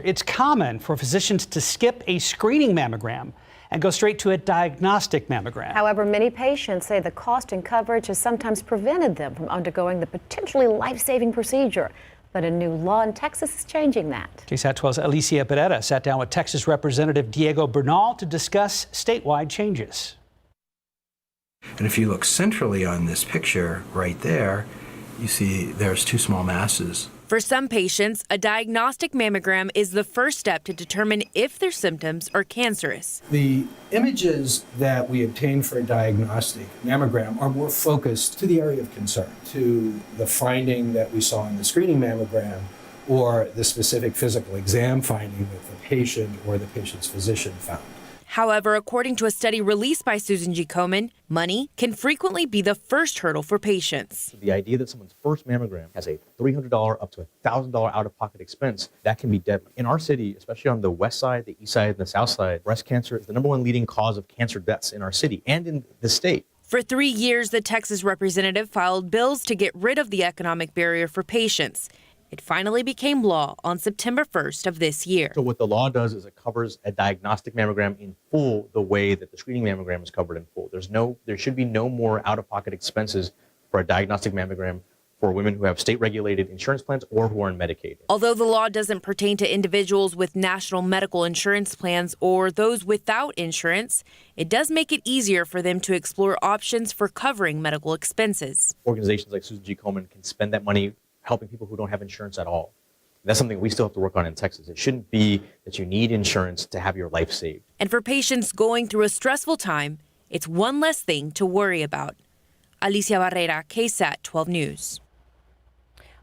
It's common for physicians to skip a screening mammogram and go straight to a diagnostic mammogram. However, many patients say the cost and coverage has sometimes prevented them from undergoing the potentially life-saving procedure. But a new law in Texas is changing that. KSAT 12's Alicia Pereira sat down with Texas Representative Diego Bernal to discuss statewide changes. And if you look centrally on this picture right there, you see there's two small masses. For some patients, a diagnostic mammogram is the first step to determine if their symptoms are cancerous. The images that we obtain for a diagnostic mammogram are more focused to the area of concern, to the finding that we saw in the screening mammogram or the specific physical exam finding that the patient or the patient's physician found. However, according to a study released by Susan G. Komen, money can frequently be the first hurdle for patients. The idea that someone's first mammogram has a $300 up to $1,000 out-of-pocket expense, that can be deadly. In our city, especially on the west side, the east side, and the south side, breast cancer is the #1 leading cause of cancer deaths in our city and in the state. For 3 years, the Texas representative filed bills to get rid of the economic barrier for patients. It finally became law on September 1st of this year. So what the law does is it covers a diagnostic mammogram in full the way that the screening mammogram is covered in full. There should be no more out-of-pocket expenses for a diagnostic mammogram for women who have state-regulated insurance plans or who are in Medicaid. Although the law doesn't pertain to individuals with national medical insurance plans or those without insurance, it does make it easier for them to explore options for covering medical expenses. Organizations like Susan G. Komen can spend that money helping people who don't have insurance at all. That's something we still have to work on in Texas. It shouldn't be that you need insurance to have your life saved. And for patients going through a stressful time, it's one less thing to worry about. Alicia Barrera, KSAT 12 News.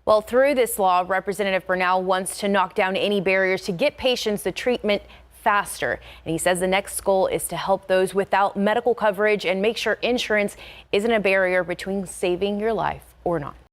Well, through this law, Representative Bernal wants to knock down any barriers to get patients the treatment faster. And he says the next goal is to help those without medical coverage and make sure insurance isn't a barrier between saving your life or not.